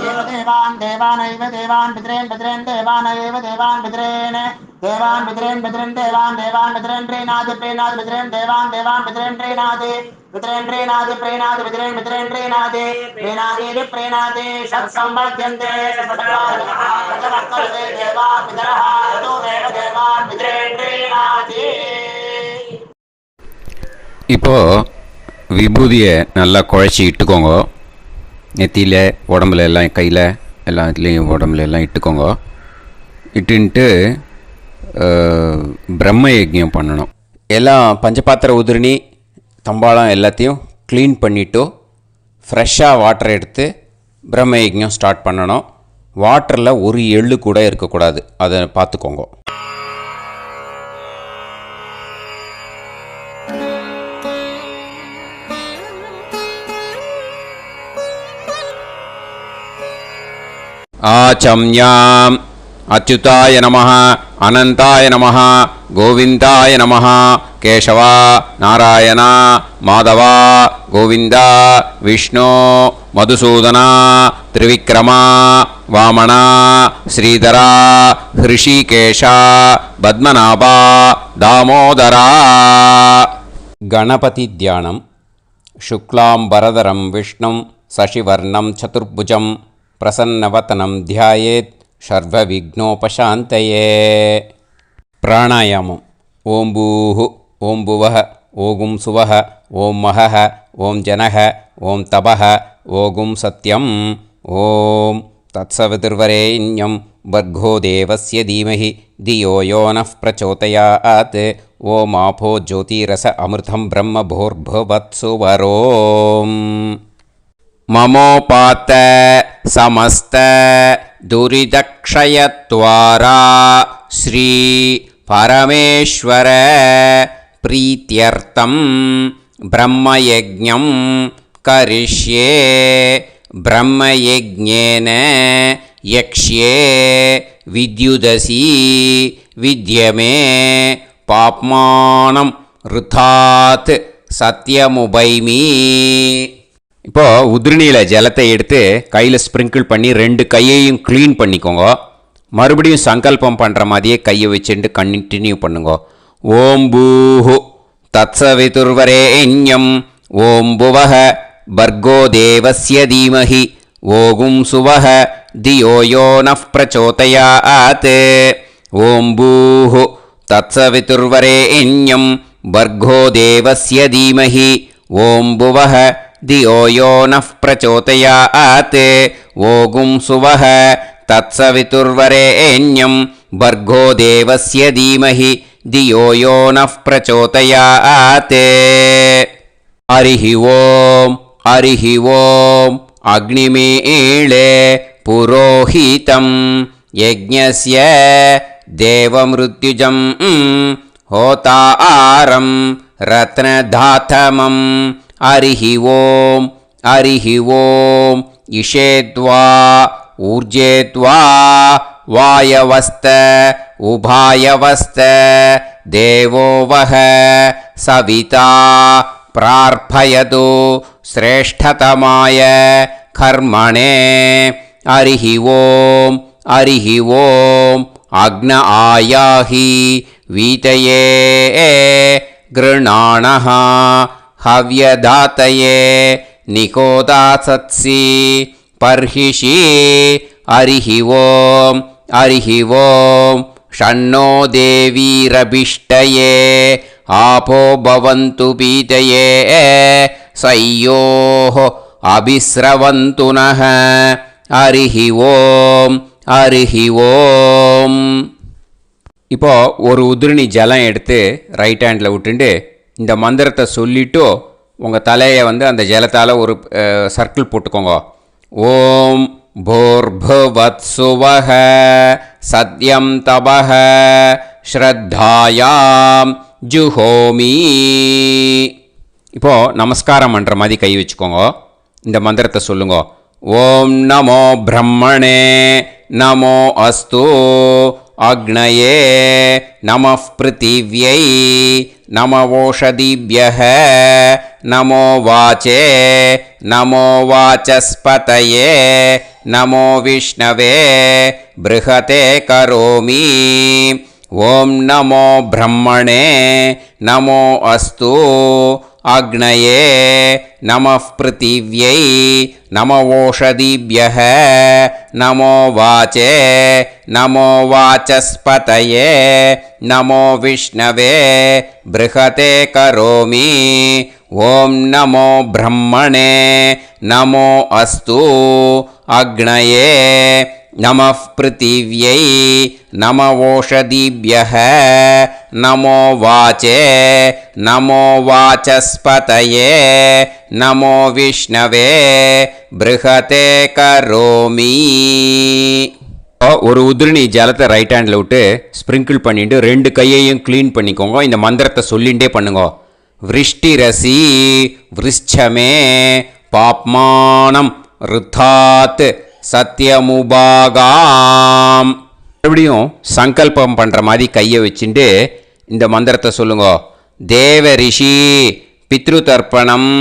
एव देवान् देवानैव देवान् पितॄन् पितॄन् देवानैव देवान् पितॄन् देवान् पितॄन् पितॄन् देवान् देवान् पितॄन् प्रीणाति प्रीणाति पितॄन् देवान् देवान् पितॄन् प्रीणाति पितॄन् प्रीणाति प्रीणाति पितॄन् पितॄन् प्रीणाति प्रीणाति प्रीणाति षट्संवर्ध्यन्ते षट्वर्तते देवा पितरः ततो देव देवान् पितॄन् प्रीणाति. இப்போ விபூதியை நல்லா குழச்சி இட்டுக்கோங்க. நெத்தியில் உடம்புல எல்லாம் கையில் எல்லாத்துலேயும் உடம்புல எல்லாம் இட்டுக்கோங்க. இட்டுன்ட்டு பிரம்ம யஜ்ஞம் பண்ணணும். எல்லாம் பஞ்சபாத்திர உதிரணி தம்பாளம் எல்லாத்தையும் க்ளீன் பண்ணிவிட்டு ஃப்ரெஷ்ஷாக வாட்டர் எடுத்து பிரம்ம யஜ்ஞம் ஸ்டார்ட் பண்ணணும். வாட்டரில் ஒரு எள்ளு கூட இருக்கக்கூடாது. அதை பார்த்துக்கோங்க. ஆச்சம்யாம் அச்சுதாய நமஹ அனந்தாய நமஹ கோவிந்தாய நமஹ கேசவா நாராயணா மாதவா கோவிந்தா விஷ்ணு மதுசூதனா திரிவிக்ரமா வாமனா ஸ்ரீதரா ஹிருஷிகேஷா பத்மநாபா தாமோதரா. கணபதி தியானம். சுக்லாம்பரதரம் விஷ்ணும் சசிவர்ணம் சதுர்புஜம் பிரசன்னவதனம் தியாயேத் சர்வவிக்னோபசாந்தயே. பிராணாயாமம். ஓம் பூஹு ஓம் புவஹ ஓகும் சுவஹ ஓம் மஹஹ ஓம் ஜனஹ ஓம் தபஹ ஓகும் சத்யம். ஓம் தத்சவிதுர்வரேண்யம் வர்கோ தேவஸ்ய தீமஹி தியோ யோ நः பிரச்சோதயாத். ஓம் ஆபோ ஜோதிரஸ அமிர்தம் பிரம்ம பூர்புவத்சு வரோம். மமோபாத்த சமஸ்த துரிதக்ஷயத்வாரா ஸ்ரீ பரமேஸ்வர प्रीत्यर्थं ब्रह्मयज्ञं करिष्ये ब्रह्मयज्ञेन यक्ष्ये विद्युदसि विद्यमे पाप्मानं ऋथात् சத்தியமுபைமி. இப்போது உதிரணியில் ஜலத்தை எடுத்து கையில் ஸ்ப்ரிங்கிள் பண்ணி 2 கையையும் க்ளீன் பண்ணிக்கோங்க. மறுபடியும் சங்கல்பம் பண்ணுற மாதிரியே கையை வச்சுட்டு கண்டினியூ பண்ணுங்க. ஓம் பூஹு தத்சவிதுர்வரேண்யம் ஓம் புவஹ பர்கோ தேவஸ்ய தீமஹி ஓகும் சுவஹ தியோ யோ நஃப் பிரச்சோதயாத். ஓம் பூஹு தத்சவிதுர்வரேண்யம் भर्गो देवस्य धीमहि ॐ भुवः धियो यो नः प्रचोदयात्. ओगुं सुवः तत्सवितुर्वरेण्यं भर्गो देवस्य धीमहि धियो यो नः प्रचोदयात्. हरिः ॐ अग्निमीळे पुरोहितं यज्ञस्य देवमृत्युजम् होतारं रत्नधातमं. हरिः ॐ इषेद्वा ऊर्जेद्वा वायवस्त उभायवस्त देवो वः सविता प्रार्पयतु श्रेष्ठतमाय कर्मणे. हरिः ॐ अग्न आयाहि वीतये गृणाणः हव्यदातये निकोदासत्सि पर्हिषि. हरिः ॐ षण्णो देवीरभिष्टये आपो भवन्तु पीतये सयोः अभिस्रवन्तु नः. हरिः ॐ. இப்போது ஒரு உதிரணி ஜலம் எடுத்து ரைட் ஹேண்டில் விட்டுண்டு இந்த மந்திரத்தை சொல்லிவிட்டு உங்கள் தலையை அந்த ஜலத்தால் ஒரு சர்க்கிள் போட்டுக்கோங்க. ஓம் भूर्भुवत्सुवः सत्यं तपः ஸ்ரத்தாயாம் ஜுஹோமி. இப்போது நமஸ்காரம் பண்ணுற மாதிரி கை வச்சுக்கோங்க. இந்த மந்திரத்தை சொல்லுங்க. ஓம் நமோ பிரம்மணே நமோ அஸ்து அக்னயே நமः பிருத்திவ்யை நமவோஷதிभ्यः நமோ வாச்சே நமோ வாசஸ்பதயே நமோ விஷ்ணவே ப்ருஹதே கரோமி. ஓம் நமோ பிரம்மணே நமோ அஸ்து அக்னயே நமः பிருத்திவ்யை நமவோஷதிभ्यः நமோ வாச்சே நமோ வாசஸ்பதயே நமோ விஷ்ணவே ப்ருஹதே கரோமி. ஓம் நமோ பிரம்மணே நமோ அஸ்து அக்னயே நமः பிருத்திவ்யை நமவோஷதிभ्यः நமோ வாச்சே நமோ வாசஸ்பதயே நமோ விஷ்ணவே ப்ருஹதே கரோமி. ஒரு உதிரணி ஜலத்தை ரைட் ஹேண்டில் விட்டு ஸ்ப்ரிங்கிள் பண்ணிட்டு 2 கையையும் க்ளீன் பண்ணிக்கோங்க. இந்த மந்திரத்தை சொல்லிகிட்டே பண்ணுங்க. விருஷ்டிரசி விருஷ்சமே பாப்மானம் ருத்தாத் சத்யமுபாகாம். மறுபடியும் சங்கல்பம் பண்ணுற மாதிரி கையை வச்சுட்டு இந்த மந்திரத்தை சொல்லுங்க. தேவ ரிஷி பித்ரு தர்ப்பணம்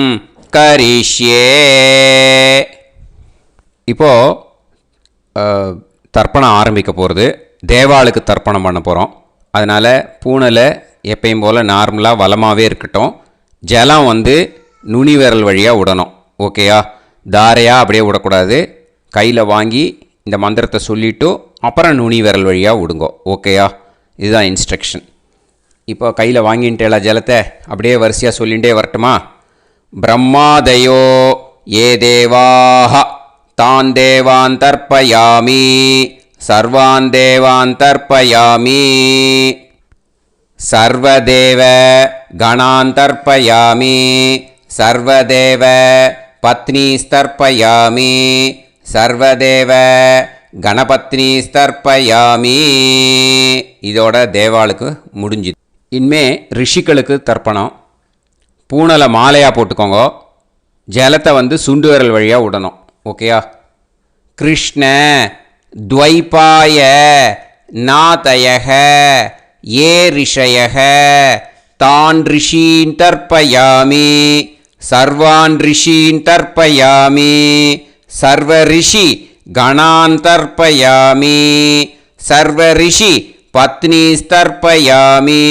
கரிஷ்யே. இப்போது தர்ப்பணம் ஆரம்பிக்க போகிறது. தேவாளுக்கு தர்ப்பணம் பண்ண போகிறோம். அதனால் பூனையில் எப்பயும் போல் நார்மலாக வளமாகவே இருக்கட்டும். ஜலம் நுனி விரல் வழியாக விடணும். ஓகேயா? தாரையாக அப்படியே விடக்கூடாது. கையில் வாங்கி இந்த மந்திரத்தை சொல்லிவிட்டு அப்புறம் நுனி விரல் வழியாக விடுங்கோ. ஓகேயா? இதுதான் இன்ஸ்ட்ரக்ஷன். இப்போ கையில் வாங்கிட்டேல ஜலத்தை அப்படியே வரிசையாக சொல்லிகிட்டே வரட்டுமா? பிரம்மாதயோ ஏ தேவாஹ தான் தேவான் தர்ப்பயாமி சர்வான் தேவான் தர்ப்பயாமி சர்வதேவ கணான் தர்ப்பயாமி சர்வதேவ பத்னீஸ்தர்ப்பயாமி சர்வதேவ கணபத்னீஸ்தர்ப்பயாமி. இதோட தேவாளுக்கு முடிஞ்சுது. இனிமே ரிஷிகளுக்கு தர்ப்பணம். பூனலை மாலையாக போட்டுக்கோங்க. ஜலத்தை வந்து சுண்டு விரல் வழியாக விடணும். ஓகேயா? கிருஷ்ண துவைபாய நாதயக ஏ ரிஷயக தான் ரிஷீன் தர்ப்பயாமி சர்வான் ரிஷீன் தர்ப்பயாமி சர்வ ரிஷி கணான் தர்ப்பயாமி சர்வ ரிஷி பத்னீஸ்தர்ப்பயாமி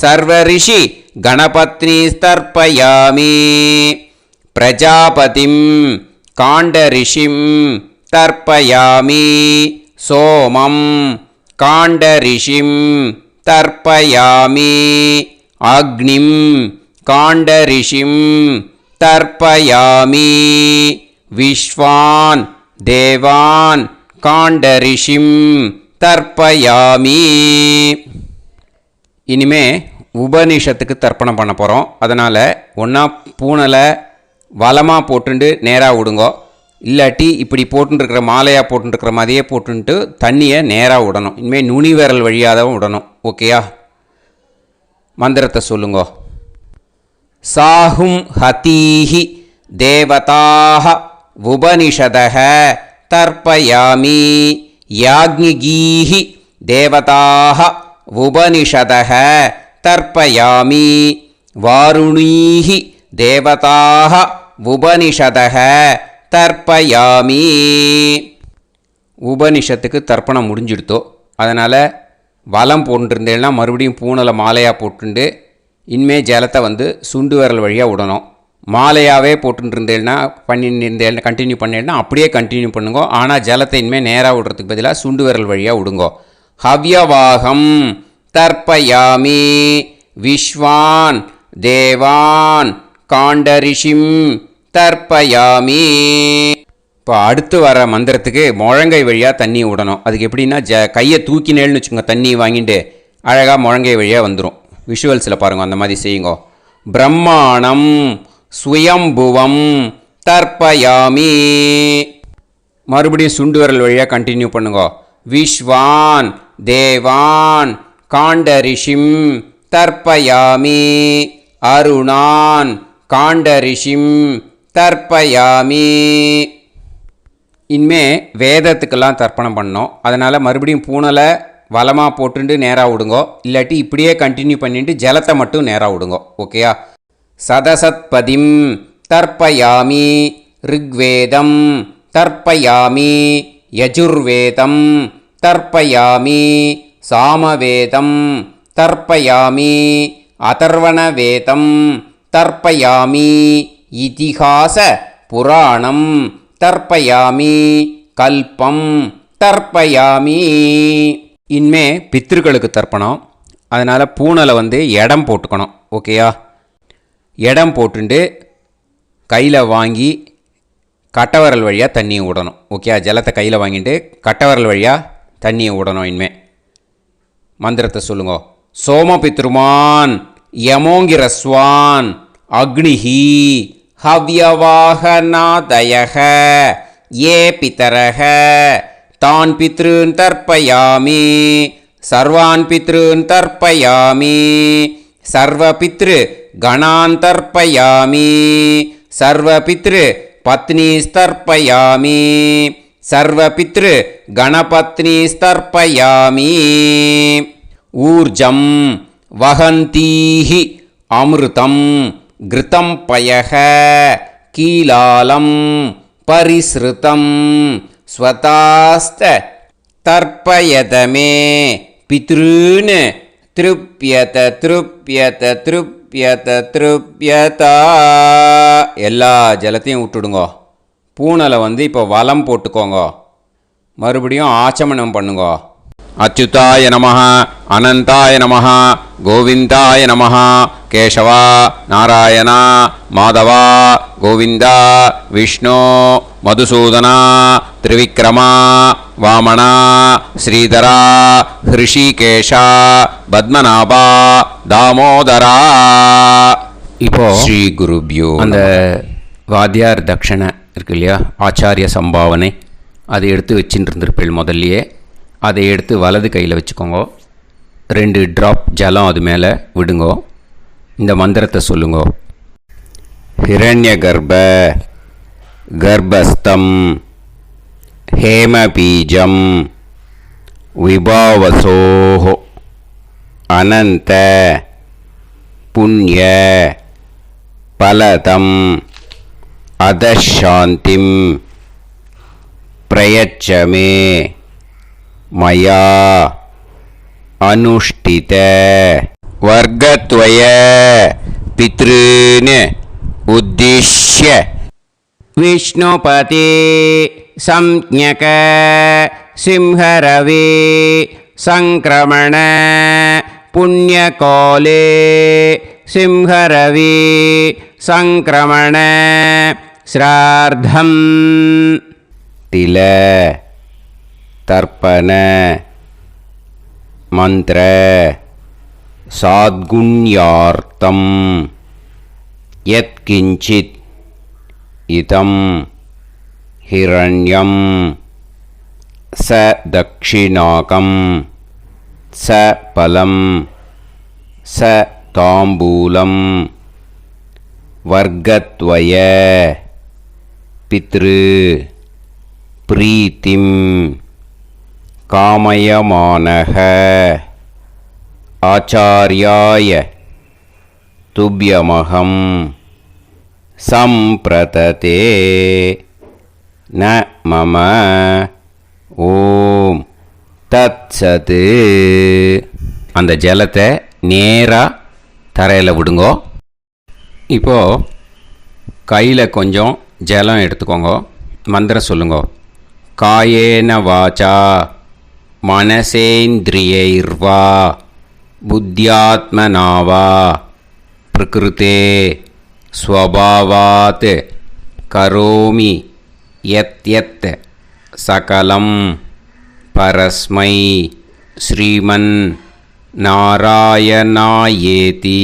சர்வ ரிஷி கணபத்னீஸ்தர்ப்பயாமி பிரஜாபதிம் காண்டரிஷிம் தர்ப்பயாமி சோமம் காண்டரிஷிம் தர்ப்பயாமி அக்னிம் காண்டரிஷிம் தர்ப்பயாமி விஸ்வான் தேவான் காண்டரிஷிம் தர்ப்பயாமி. இனிமே உபனிஷத்துக்கு தர்ப்பணம் பண்ண போகிறோம். அதனால் ஒன்றா பூனலை வலமாக போட்டுண்டு நேராக விடுங்கோ. இல்லாட்டி இப்படி போட்டுருக்கிற மாலையாக போட்டுருக்கிற மாதிரியே போட்டுன்ட்டு தண்ணியை நேராக விடணும். இனிமேல் நுனி விரல் வழியாக தான் விடணும். ஓகேயா? மந்திரத்தை சொல்லுங்கோ. சாஹும் ஹதீஹி தேவதாக உபனிஷதக தர்ப்பயாமி யாக்ஞிகீஹி தேவதாக உபனிஷதக தர்ப்பயாமி வாருணீஹி தேவதாக உபனிஷதக தர்ப்பயாமி. உபனிஷத்துக்கு தர்ப்பணம் முடிஞ்சிடுத்தோ. அதனால் வலம் போட்டுருந்தேன்னா மறுபடியும் பூனலை மாலையாக போட்டுண்டு இனிமே ஜலத்தை வந்து சுண்டு விரல் வழியாக விடணும். மாலையாகவே போட்டுருந்தேன்னா பண்ணியிருந்தேன் கண்டினியூ பண்ணேன்னா அப்படியே கண்டினியூ பண்ணுங்க. ஆனால் ஜலத்தை இனிமேல் நேராக விடுறதுக்கு பதிலாக சுண்டு விரல் வழியாக விடுங்கோ. ஹவ்யவாகம் தர்ப்பயாமி விஸ்வான் தேவான் காண்டரிஷிம் தர்ப்பயாமி. இப்போ அடுத்து வர மந்திரத்துக்கு முழங்கை வழியாக தண்ணி விடணும். அதுக்கு எப்படின்னா கையை தூக்கினேன்னு வச்சுக்கோங்க, தண்ணி வாங்கிட்டு அழகாக முழங்கை வழியாக வந்துடும். விஷுவல்ஸில் பாருங்கள், அந்த மாதிரி செய்யுங்க. பிரம்மாணம் சுயம்புவம் தர்ப்பயாமி. மறுபடியும் சுண்டு விரல் வழியாக கண்டினியூ பண்ணுங்க. விஸ்வான் தேவான் காண்டரிஷிம் தர்ப்பயாமி அருணான் காண்டரிஷிம் தர்ப்பயாமி. இனிமே வேதத்துக்கெல்லாம் தர்ப்பணம் பண்ணோம். அதனால் மறுபடியும் பூனலை வலமாக போட்டுட்டு நேராக விடுங்கோ. இல்லாட்டி இப்படியே கண்டினியூ பண்ணிட்டு ஜலத்தை மட்டும் நேராக விடுங்கோ. ஓகேயா? சதசத்பதிம் தர்ப்பயாமி ரிக்வேதம் தர்ப்பயாமி யஜுர்வேதம் தர்ப்பயாமி சாமவேதம் தர்ப்பயாமி அதர்வணவேதம் தர்ப்பயாமி இதிஹாச புராணம் தர்ப்பயாமி கல்பம் தர்ப்பயாமி. இனிமே பித்ருக்களுக்கு தர்ப்பணம். அதனால் பூனலை வந்து இடம் போட்டுக்கணும். ஓகேயா? இடம் போட்டுண்டு கையில் வாங்கி கட்டவரல் வழியாக தண்ணியை விடணும். ஓகே? ஜலத்தை கையில் வாங்கிட்டு கட்டவரல் வழியாக தண்ணியை விடணும். இனிமே மந்திரத்தை சொல்லுங்க. சோமபித்ருமான் யமோங்கிரஸ்வான் அக்னிஹி ஹவ்யவாகநாதயக ஏ பிதரக தான் பித்ருன் தர்ப்பயாமி சர்வான் பித்ருன் தர்ப்பயாமி சர்வ பித்ரு கணான் தர்ப்பயாமி சர்வ பித்ரு பத்னீஸ்தர்ப்பயாமி சர்வ பித்ரு கணபத்னீஸ்தர்ப்பயாமி. ஊர்ஜம் வஹந்தீஹி அமிர்தம் கிருதம் பயக கீலாலம் பரிஸ்ருதம் ஸ்வதாஸ்த தர்ப்பயதமே பித்ருன் திருப்யத திருப்யத திருப்யத திருப்யதா. எல்லா ஜலத்தையும் விட்டுடுங்கோ. பூனலை வந்து இப்போ வலம் போட்டுக்கோங்க. மறுபடியும் ஆச்சமனம் பண்ணுங்க. அச்சுதாய நமஹ அனந்தாய நமஹ கோவிந்தாய நமஹ கேசவா நாராயணா மாதவா கோவிந்தா விஷ்ணு மதுசூதனா திரிவிக்ரமா வாமனா ஸ்ரீதரா ஹிருஷிகேஷா பத்மநாபா தாமோதரா. இப்போ ஸ்ரீ குருப்யோ அந்த வாத்தியார் தட்சணை இருக்கு இல்லையா, ஆச்சாரிய சம்பாவனை, அதை எடுத்து வச்சுட்டு இருந்திருப்பேள் முதல்லையே. அதை எடுத்து வலது கையில் வச்சுக்கோங்க. 2 ட்ராப் ஜலம் அது மேலே விடுங்கோ. இந்த மந்திரத்தை சொல்லுங்கோ. हिरण्यगर्भ गर्भस्थं हेमबीजं विभावसोः अनन्त पुण्य फलदम् अधशान्तिं प्रयच्छ मे मया अनुष्ठित वर्गद्वय पितॄन् उद्दिश्य विष्णुपते संज्ञक सिंहरवे संक्रमण पुण्यकाले सिंहरवे संक्रमण श्राद्धं तिल तर्पण मंत्र साद्गुण्यार्थं यत्किंचित् इदं हिरण्यं स दक्षिणाकं स फलं स ताम्बूलं वर्गद्वय पितृ प्रीतिं कामयमानः आचार्याय तुभ्यमहं संप्रतते न मम ஓம் தத்சத். அந்த ஜலத்தை நேராக தரையில் விடுங்கோ. இப்போது கையில் கொஞ்சம் ஜலம் எடுத்துக்கோங்க. மந்திரம் சொல்லுங்க. காயேன வாச்சா மனசேந்திரியைர்வா புத்தியாத்மனாவா பிரகிருதே ஸ்வபாவாத் கரோமி யத் யத் சகலம் பரஸ்மை ஸ்ரீமன் நாராயணாயேதி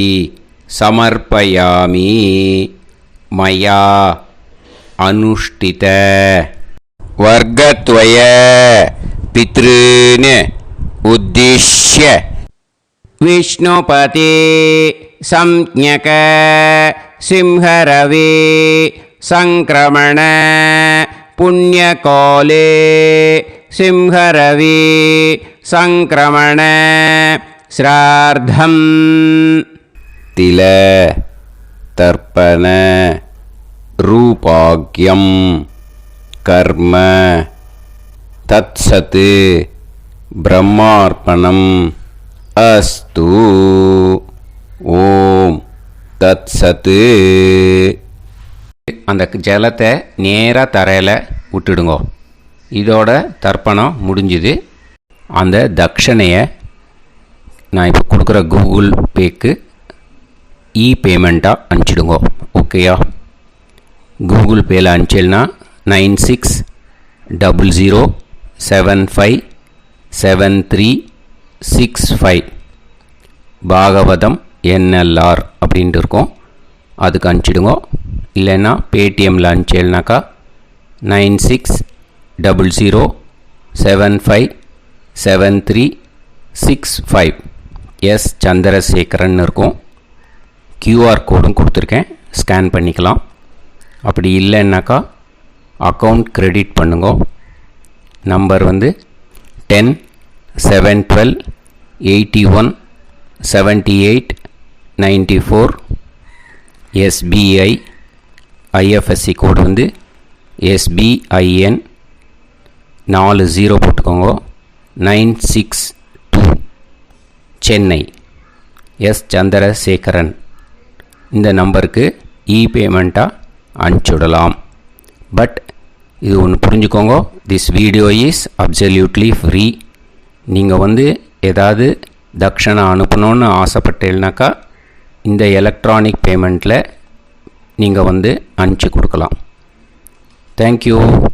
சமர்ப்பயாமி மயா அனுஷ்டித वर्गद्वय पितॄन् उद्दिश्य विष्णुपते संज्ञक सिंहरवे संक्रमण पुण्यकाले सिंहरवे संक्रमण श्राद्धं तिल तर्पण रूपाग्यं कर्म तत्सत् ब्रह्मार्पणम् अस्तु. ஓம் தத்சத். அந்த ஜலத்தை நேராக தரையில் விட்டுடுங்கோ. இதோட தர்ப்பணம் முடிஞ்சுது. அந்த தட்சணையை நான் இப்போ கொடுக்குற கூகுள் பேக்கு பேமெண்ட்டாக அனுப்பிச்சிடுங்கோ. ஓகேயா? கூகுள் பேயில் அனுப்பிச்சில்னா 9600757365 பாகவதம் NLR அப்படின்ட்டு இருக்கும். அதுக்கு அனுப்பிச்சிடுங்க. இல்லைன்னா பேடிஎம்மில் அனுப்பிச்சேல்னாக்கா 9600757365 எஸ் சந்திரசேகரன் இருக்கும். கியூஆர் கோடும் கொடுத்துருக்கேன், ஸ்கேன் பண்ணிக்கலாம். அப்படி இல்லைன்னாக்கா அக்கௌண்ட் கிரெடிட் பண்ணுங்க. நம்பர் வந்து 10-7-12-81-78-94. SBI IFSC கோடு வந்து SBIN 40 போட்டுக்கோங்க. 962 சென்னை. எஸ் சந்திரசேகரன். இந்த நம்பருக்கு பேமெண்ட்டாக அனுப்பிச்சுடலாம். பட் இது ஒன்று புரிஞ்சுக்கோங்க, this video is absolutely free. நீங்கள் வந்து ஏதாவது தட்சணை அனுப்பணுன்னு ஆசைப்பட்டேன்னாக்கா இந்த எலக்ட்ரானிக் பேமெண்ட்டில் நீங்கள் வந்து அனுப்பிச்சி கொடுக்கலாம். தேங்க்யூ.